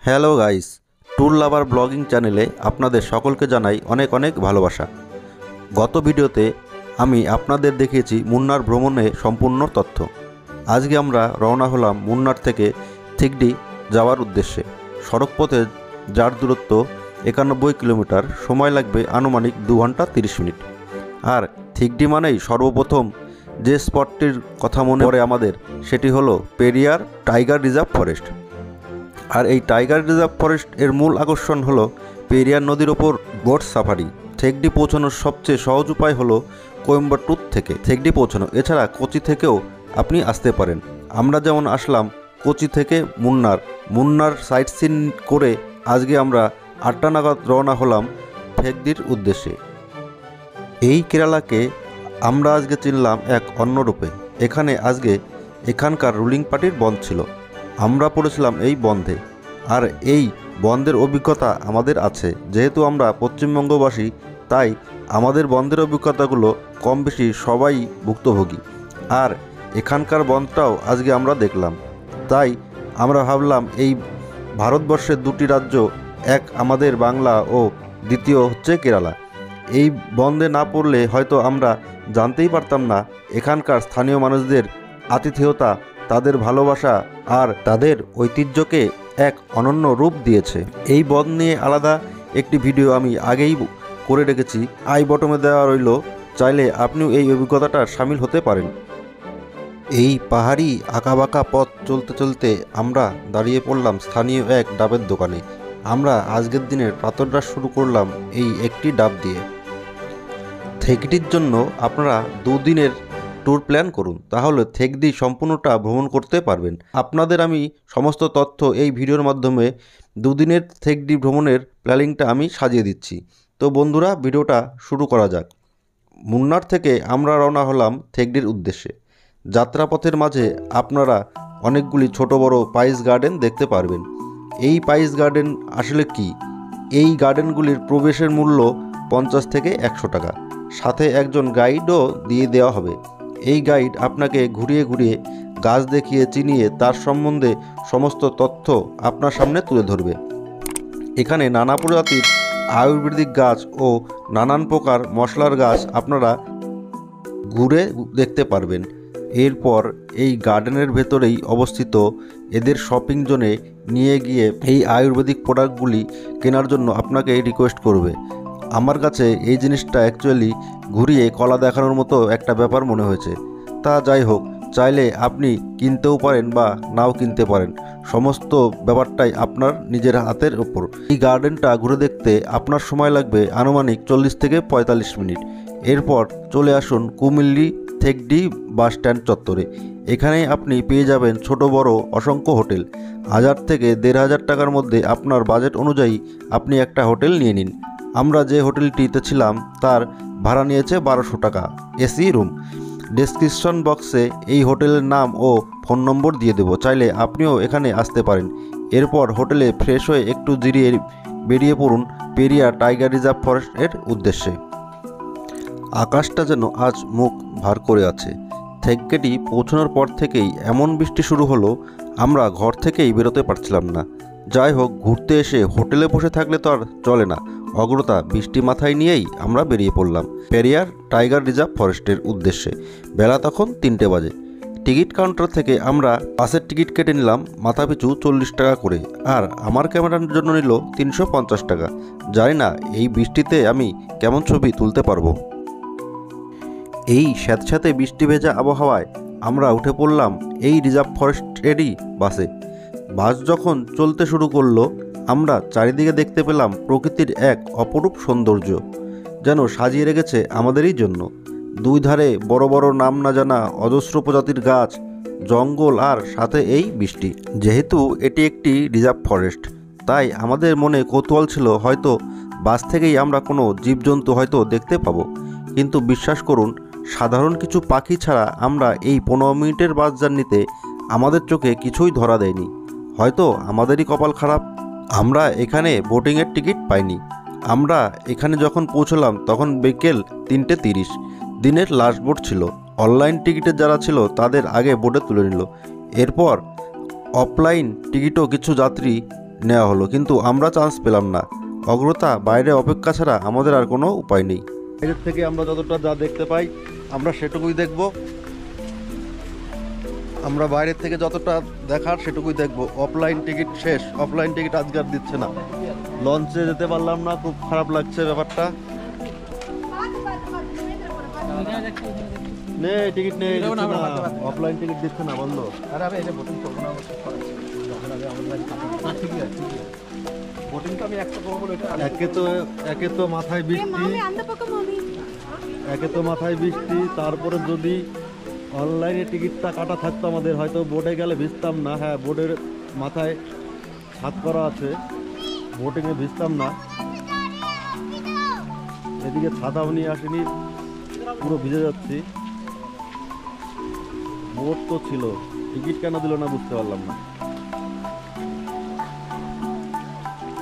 Hello guys, tour লাভার blogging চ্যানেলে আপনাদের সকলকে জানাই অনেক অনেক ভালোবাসা। গত ভিডিওতে আমি আপনাদের দেখিয়েছি মুন্নার ভ্রমণে সম্পূর্ণ তথ্য। আজকে আমরা রওনা হলাম মুন্নার থেকে থিগডি যাওয়ার উদ্দেশ্যে। সড়কপথে যার দূরত্ব 91 কিলোমিটার, সময় লাগবে আনুমানিক 2 ঘন্টা 30 মিনিট। আর থিগডি মানেই সর্বপ্রথম যে স্পটটির কথা মনে পড়ে আমাদের, সেটি হলো পেরিয়ার টাইগার রিজার্ভ ফরেস্ট। আর এই টাইগার রিজার্ভ ফরেস্ট এর মূল আকর্ষণ হলো পেরিয়ার নদীর ওপর বোট সাফারি। থেগডি পৌঁছানোর সবচেয়ে সহজ উপায় হলো কোয়েম্বাটুর থেকে থেগডি পৌঁছানো। এছাড়া কোচি থেকেও আপনি আসতে পারেন। আমরা যেমন আসলাম কোচি থেকে মুন্নার সাইট সিন করে আজকে আমরা 8টা নাগাদ রওনা হলাম থেগডির উদ্দেশ্যে। এই কেরালাকে আমরা আজকে চিনলাম এক অন্য রূপে। এখানকার রুলিং পার্টির বন্ধ ছিল, আমরা পড়েছিলাম এই বন্ধে। আর এই বন্ধের অভিজ্ঞতা আমাদের আছে, যেহেতু আমরা পশ্চিমবঙ্গবাসী, তাই আমাদের বন্ধের অভিজ্ঞতাগুলো কম বেশি সবাই ভুক্তভোগী। আর এখানকার বন্ধটাও আজকে আমরা দেখলাম। তাই আমরা ভাবলাম এই ভারতবর্ষের দুটি রাজ্য, এক আমাদের বাংলা ও দ্বিতীয় হচ্ছে কেরালা। এই বন্ধে না পড়লে হয়তো আমরা জানতেই পারতাম না এখানকার স্থানীয় মানুষদের আতিথেয়তা, তাদের ভালোবাসা আর তাদের ঐতিহ্যকে এক অনন্য রূপ দিয়েছে। এই বন্ধ নিয়ে আলাদা একটি ভিডিও আমি আগেই করে রেখেছি, আই বটমে দেওয়া রইল, চাইলে আপনিও এই অভিজ্ঞতাটা সামিল হতে পারেন। এই পাহাড়ি আঁকাবাঁকা পথ চলতে চলতে আমরা দাঁড়িয়ে পড়লাম স্থানীয় এক ডাবের দোকানে। আমরা আজকের দিনের প্রাতরাশ শুরু করলাম এই একটি ডাব দিয়ে। থেগডির জন্য আপনারা 2 দিনের ট্যুর প্ল্যান করুন, তাহলে থেগডি সম্পূর্ণটা ভ্রমণ করতে পারবেন। আপনাদের আমি সমস্ত তথ্য এই ভিডিওর মাধ্যমে 2 দিনের থেগডি ভ্রমণের প্ল্যানিংটা আমি সাজিয়ে দিচ্ছি। তো বন্ধুরা, ভিডিওটা শুরু করা যাক। মুন্নার থেকে আমরা রওনা হলাম থেগডির উদ্দেশ্যে। যাত্রাপথের মাঝে আপনারা অনেকগুলি ছোট বড় পাইস গার্ডেন দেখতে পারবেন। এই পাইস গার্ডেন আসলে কি? এই গার্ডেনগুলির প্রবেশের মূল্য 50 থেকে 100 টাকা, সাথে একজন গাইডও দিয়ে দেওয়া হবে। এই গাইড আপনাকে ঘুরিয়ে ঘুরিয়ে গাছ দেখিয়ে চিনিয়ে তার সম্বন্ধে সমস্ত তথ্য আপনার সামনে তুলে ধরবে। এখানে নানা প্রজাতির আয়ুর্বেদিক গাছ ও নানান প্রকার মশলার গাছ আপনারা ঘুরে দেখতে পারবেন। এরপর এই গার্ডেনের ভেতরেই অবস্থিত এদের শপিং জোনে নিয়ে গিয়ে এই আয়ুর্বেদিক প্রোডাক্টগুলি কেনার জন্য আপনাকে রিকোয়েস্ট করবে। আমার কাছে এই জিনিসটা অ্যাকচুয়ালি ঘুরিয়ে কলা দেখানোর মতো একটা ব্যাপার মনে হয়েছে। তা যাই হোক, চাইলে আপনি কিনতেও পারেন বা নাও কিনতে পারেন, সমস্ত ব্যাপারটাই আপনার নিজের হাতের ওপর। এই গার্ডেনটা ঘুরে দেখতে আপনার সময় লাগবে আনুমানিক 40 থেকে 45 মিনিট। এরপর চলে আসুন কুমিল্লি থেগডি বাস স্ট্যান্ড চত্বরে। এখানেই আপনি পেয়ে যাবেন ছোট বড় অসংখ্য হোটেল। 1000 থেকে 1500 টাকার মধ্যে আপনার বাজেট অনুযায়ী আপনি একটা হোটেল নিয়ে নিন। আমরা যে হোটেলটিতে ছিলাম তার ভাড়া নিয়েছে 1200 টাকা, এসি রুম। ডেসক্রিপশন বক্সে এই হোটেলের নাম ও ফোন নম্বর দিয়ে দেবো, চাইলে আপনিও এখানে আসতে পারেন। এরপর হোটেলে ফ্রেশ হয়ে একটু জিরিয়ে বেরিয়ে পড়ুন পেরিয়ার টাইগার রিজার্ভ ফরেস্টের উদ্দেশ্যে। আকাশটা যেন আজ মুখ ভার করে আছে। থেগডি পৌঁছানোর পর থেকেই এমন বৃষ্টি শুরু হলো, আমরা ঘর থেকেই বেরোতে পারছিলাম না। যাই হোক, ঘুরতে এসে হোটেলে বসে থাকলে তো আর চলে না, অগ্রতা বৃষ্টি মাথায় নিয়েই আমরা বেরিয়ে পড়লাম পেরিয়ার টাইগার রিজার্ভ ফরেস্টের উদ্দেশ্যে। বেলা তখন 3টে বাজে। টিকিট কাউন্টার থেকে আমরা বাসের টিকিট কেটে নিলাম মাথাপিছু 40 টাকা করে, আর আমার ক্যামেরার জন্য নিল 350 টাকা। জানি না এই বৃষ্টিতে আমি কেমন ছবি তুলতে পারবো। এই স্যাঁতস্যাঁতে বৃষ্টি ভেজা আবহাওয়ায় আমরা উঠে পড়লাম এই রিজার্ভ ফরেস্টেরই বাসে। বাস যখন চলতে শুরু করলো, আমরা চারিদিকে দেখতে পেলাম প্রকৃতির এক অপরূপ সৌন্দর্য, যেন সাজিয়ে রেখেছে আমাদেরই জন্য। 2 ধারে বড় বড় নাম না জানা অজস্র প্রজাতির গাছ, জঙ্গল আর সাথে এই বৃষ্টি। যেহেতু এটি একটি রিজার্ভ ফরেস্ট, তাই আমাদের মনে কৌতূহল ছিল হয়তো বাস থেকেই আমরা কোনো জীবজন্তু হয়তো দেখতে পাবো। কিন্তু বিশ্বাস করুন, সাধারণ কিছু পাখি ছাড়া আমরা এই 15 মিনিটের বাস জার্নিতে আমাদের চোখে কিছুই ধরা দেয়নি। হয়তো আমাদেরই কপাল খারাপ, আমরা এখানে বোটিংয়ের টিকিট পাইনি। আমরা এখানে যখন পৌঁছলাম তখন বিকেল 3:30। দিনের লাস্ট বোট ছিল। অনলাইন টিকিটের যারা ছিল তাদের আগে বোটে তুলে নিল। এরপর অফলাইন টিকিটও কিছু যাত্রী নেওয়া হলো, কিন্তু আমরা চান্স পেলাম না। অগ্রতা বাইরে অপেক্ষা ছাড়া আমাদের আর কোনো উপায় নেই। বাইরের থেকে আমরা যতটা যা দেখতে পাই আমরা সেটুকুই দেখব। আমরা বাইরের থেকে যতটা দেখার সেটুকুই দেখব। অফলাইন টিকিট শেষ, অফলাইন টিকিট আজকে আর দিচ্ছে না। লঞ্চে যেতে পারলাম না, খুব খারাপ লাগছে ব্যাপারটা। নে টিকিট নেই, অফলাইন টিকিট দিচ্ছে না, বন্ধ। একে তো মাথায় বৃষ্টি, তারপরে যদি অনলাইনে টিকিটটা কাটা থাকতো আমাদের হয়তো বোটে গেলে ভিজতাম না। হ্যাঁ, বোটের মাথায় ছাদ করা আছে, বোটিংয়ে ভিজতাম না। এদিকে ছাতাও নিয়ে আসিনি, পুরো ভিজে যাচ্ছি। বোট তো ছিল, টিকিট কেন দিল না বুঝতে পারলাম না।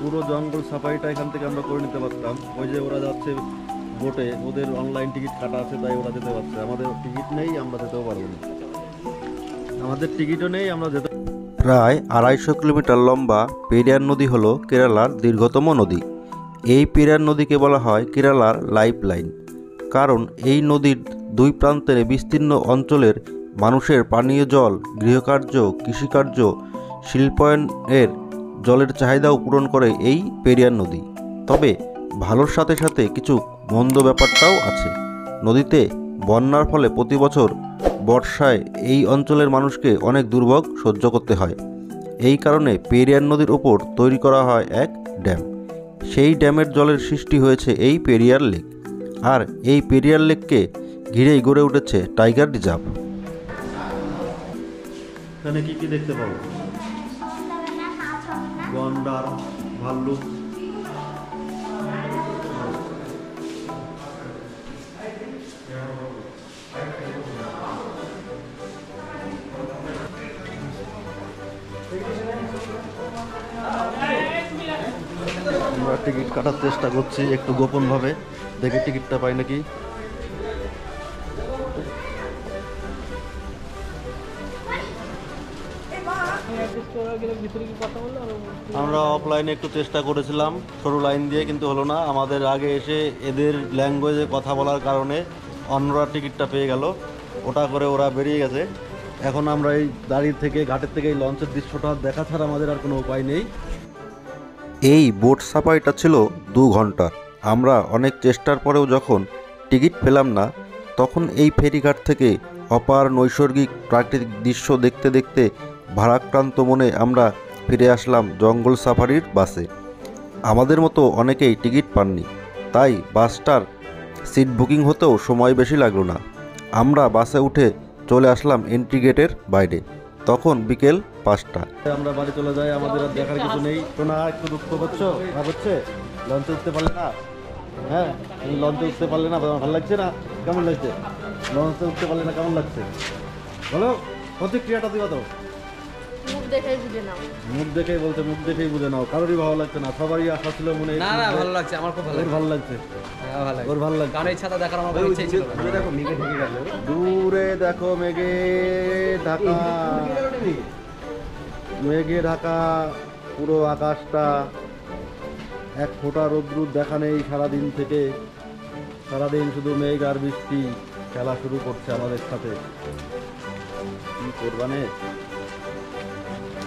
পুরো জঙ্গল সাফারিটা এখান থেকে আমরা করে নিতে পারতাম। ওই যে ওরা যাচ্ছে বোটে, ওদের অনলাইন টিকিট কাটা আছে তাই ওরা যেতে পারছে। আমাদের টিকিট নেই, আমরা যেতেও পারবো না। আমাদের টিকিটও নেই, আমরা যেতে। প্রায় 250 কিলোমিটার লম্বা পেরিয়ার নদী হলো কেরালার দীর্ঘতম নদী। এই পেরিয়ার নদীকে বলা হয় কেরালার লাইফ লাইন, কারণ এই নদীর দুই প্রান্তের বিস্তীর্ণ অঞ্চলের মানুষের পানীয় জল, গৃহকার্য, কৃষিকার্য, শিল্পায়নের জলের চাহিদাও পূরণ করে এই পেরিয়ার নদী। তবে ভালোর সাথে সাথে কিছু মন্দ ব্যাপারটাও আছে। নদীতে বন্যার ফলে প্রতি বছর বর্ষায় এই অঞ্চলের মানুষকে অনেক দুর্ভোগ সহ্য করতে হয়। এই কারণে পেরিয়ার নদীর ওপর তৈরি করা হয় এক ড্যাম। সেই ড্যামের জলের সৃষ্টি হয়েছে এই পেরিয়ার লেক। আর এই পেরিয়ার লেককে ঘিরেই গড়ে উঠেছে টাইগার রিজার্ভ। এখানে কি কি দেখতে পাবো? গন্ডার, ভাল্লুক, আমরা টিকিট কাটার চেষ্টা করছি একটু গোপনভাবে, দেখি টিকিটটা পাই নাকি। আমরা অফলাইনে একটু চেষ্টা করেছিলাম সরু লাইন দিয়ে, কিন্তু হলো না। আমাদের আগে এসে এদের ল্যাঙ্গুয়েজে কথা বলার কারণে অন্যরা টিকিটটা পেয়ে গেল, ওটা করে ওরা বেরিয়ে গেছে। এখন আমরা এই দাঁড়িয়ে থেকে ঘাটের থেকে এই লঞ্চের দৃশ্যটা দেখা ছাড়া আমাদের আর কোনো উপায় নেই। এই বোট সাফারিটা ছিল 2 ঘন্টার। আমরা অনেক চেষ্টার পরেও যখন টিকিট পেলাম না, তখন এই ফেরিঘাট থেকে অপার নৈসর্গিক প্রাকৃতিক দৃশ্য দেখতে দেখতে ভারাক্রান্ত মনে আমরা ফিরে আসলাম জঙ্গল সাফারির বাসে। আমাদের মতো অনেকেই টিকিট পাননি, তাই বাসটার সিট বুকিং হতেও সময় বেশি লাগলো না। আমরা বাসে উঠে চলে আসলাম এন্ট্রি গেটের বাইরে। তখন বিকেল 5টা। আমরা বাড়ি চলে যাই, আমাদের আর দেখার কিছু নেই। তোমরা একটু দুঃখ করছো, ভাব হচ্ছে লঞ্চে উঠতে পারলে না। হ্যাঁ, তুমি লঞ্চে উঠতে পারলে না, ভালো লাগছে না? কেমন লাগছে লঞ্চে উঠতে পারলে না? কেমন লাগছে বলো, প্রতিক্রিয়াটা দিবা তো। মুখ দেখেই বলতে, মুখ দেখেই বুঝে নাও। কারোরই ভালো লাগছে না, সবারই আশা ছিল মনে। না না, ভালো লাগছে, আমার খুব ভালো লাগছে। ওর ভালো লাগছে, কারণ এই ছাতা দেখার আমার ইচ্ছা ছিল। দেখো মেঘে ঢেকে গেছে, দূরে দেখো মেঘে ঢাকা, মেঘে ঢাকা পুরো আকাশটা। এক ফোঁটা রোদ্দুর দেখা নেই সারাদিন থেকে। সারাদিন শুধু মেঘ আর বৃষ্টি খেলা শুরু করছে আমাদের সাথে। কি করবানে,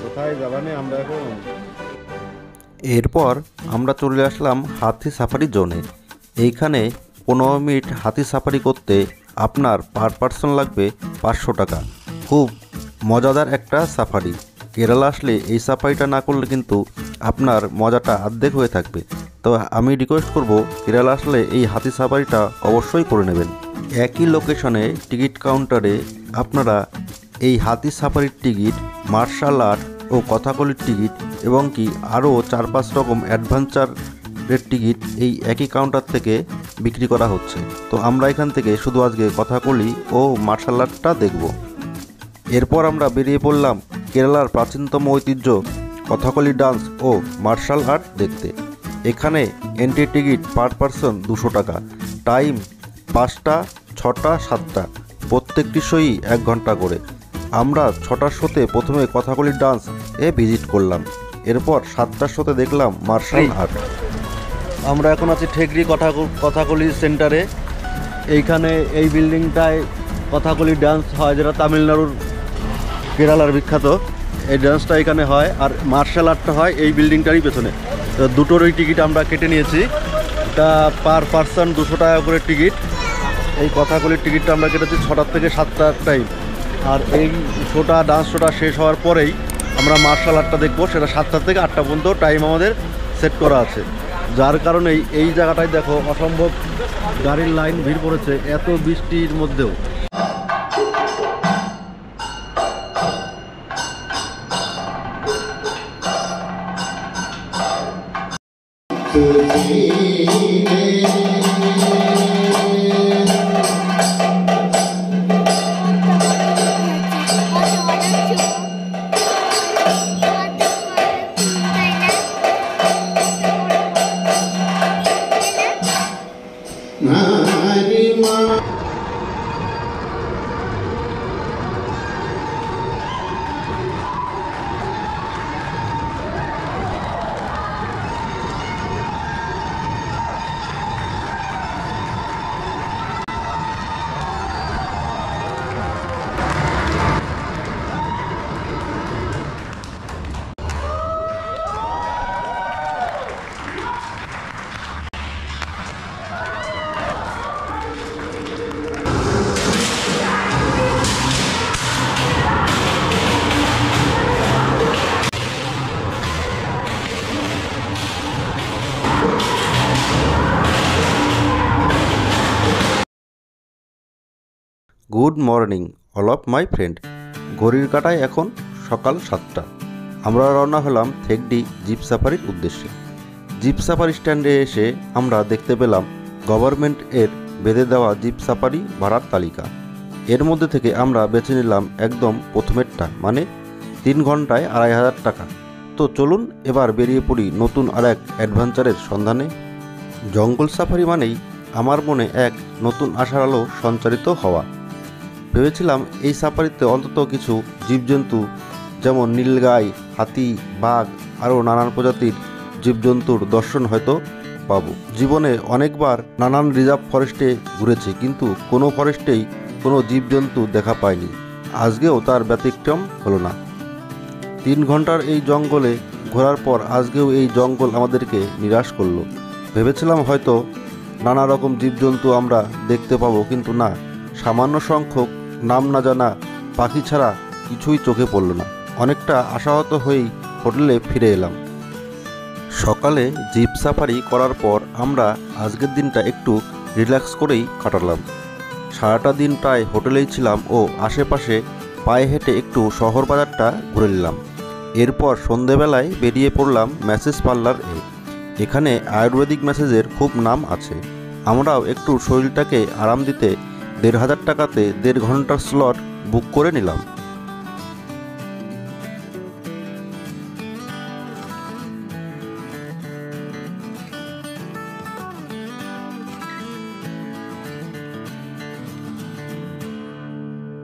কোথায় যাবানে আমরা এখন? এরপর আমরা চলে আসলাম হাতি সাফারি জোনে। এইখানে 15 মিনিট হাতি সাফারি করতে আপনার পার পার্সন লাগবে 500 টাকা। খুব মজাদার একটা সাফারি। কেরালা আসলে এই সাফারিটা না করলে কিন্তু আপনার মজাটা অর্ধেক হয়ে থাকবে। তো আমি রিকোয়েস্ট করব, কেরালা আসলে এই হাতি সাফারিটা অবশ্যই করে নেবেন। একই লোকেশনে টিকিট কাউন্টারে আপনারা এই হাতি সাফারির টিকিট, মার্শাল আর্ট ও কথাকলির টিকিট এবং কি আরও 4-5 রকম অ্যাডভেঞ্চারের টিকিট এই একই কাউন্টার থেকে বিক্রি করা হচ্ছে। তো আমরা এখান থেকে শুধু আজকে কথাকলি ও মার্শাল আর্টটা দেখব। এরপর আমরা বেরিয়ে পড়লাম কেরালার প্রাচীনতম ঐতিহ্য কথাকলি ডান্স ও মার্শাল আর্ট দেখতে। এখানে এন্ট্রি টিকিট পার পার্সন 200 টাকা। টাইম 5টা, 6টা, 7টা, প্রত্যেকটি শোই 1 ঘন্টা করে। আমরা 6টার শোতে প্রথমে কথাকলি ডান্স ভিজিট করলাম। এরপর 7টার শোতে দেখলাম মার্শাল আর্ট। আমরা এখন আছি ঠেকরি কথাকলি সেন্টারে। এইখানে এই বিল্ডিংটায় কথাকলি ডান্স হয়, যেটা তামিলনাড়ুর কেরালার বিখ্যাত। এই ডান্সটা এখানে হয়, আর মার্শাল আর্টটা হয় এই বিল্ডিংটারই পেছনে। তো দুটোরই টিকিট আমরা কেটে নিয়েছি। এটা পার পারসন 200 টাকা করে টিকিট। এই কথাকলির টিকিটটা আমরা কেটেছি 6টা থেকে 7টার টাইম। আর এই শোটা, ডান্স শোটা শেষ হওয়ার পরেই আমরা মার্শাল আর্টটা দেখবো। সেটা 7টা থেকে 8টা পর্যন্ত টাইম আমাদের সেট করা আছে। যার কারণেই এই জায়গাটায় দেখো অসম্ভব গাড়ির লাইন, ভিড় পড়েছে এত বৃষ্টির মধ্যেও। Good morning all of my friend. ঘড়ির কাঁটায় এখন সকাল 7টা। আমরা রওনা হলাম থেকডি জিপ সাফারির উদ্দেশ্যে। জিপ সাফারি স্ট্যান্ডে এসে আমরা দেখতে পেলাম গভর্নমেন্ট এর বেঁধে দেওয়া জিপ সাফারি ভাড়ার তালিকা। এর মধ্যে থেকে আমরা বেছে নিলাম একদম প্রথমেরটা, মানে 3 ঘন্টায় 2500 টাকা। তো চলুন এবার বেরিয়ে পড়ি নতুন আর এক অ্যাডভেঞ্চারের সন্ধানে। জঙ্গল সাফারি মানেই আমার মনে এক নতুন আশার আলো সঞ্চারিত হওয়া। ভেবেছিলাম এই সাফারিতে অন্তত কিছু জীবজন্তু যেমন নীলগাই, হাতি, বাঘ আরও নানান প্রজাতির জীবজন্তুর দর্শন হয়তো পাবো। জীবনে অনেকবার নানান রিজার্ভ ফরেস্টে ঘুরেছি, কিন্তু কোনো ফরেস্টেই কোনো জীবজন্তু দেখা পাইনি। আজকেও তার ব্যতিক্রম হলো না। 3 ঘন্টার এই জঙ্গলে ঘোরার পর আজকেও এই জঙ্গল আমাদেরকে নিরাশ করলো। ভেবেছিলাম হয়তো নানা রকম জীবজন্তু আমরা দেখতে পাবো, কিন্তু না, সামান্য সংখ্যক নাম না জানা পাখি ছাড়া কিছুই চোখে পড়ল না। অনেকটা আশাহত হয়েই হোটেলে ফিরে এলাম। সকালে জিপ সাফারি করার পর আমরা আজকের দিনটা একটু রিল্যাক্স করেই কাটালাম। সারাটা দিন প্রায় হোটেলেই ছিলাম ও আশেপাশে পায়ে হেঁটে একটু শহর বাজারটা ঘুরে নিলাম। এরপর সন্ধেবেলায় বেরিয়ে পড়লাম ম্যাসেজ পার্লার এ। এখানে আয়ুর্বেদিক ম্যাসেজের খুব নাম আছে। আমরাও একটু শরীরটাকে আরাম দিতে 1500 টাকাতে 1.5 ঘন্টার স্লট বুক করে নিলাম।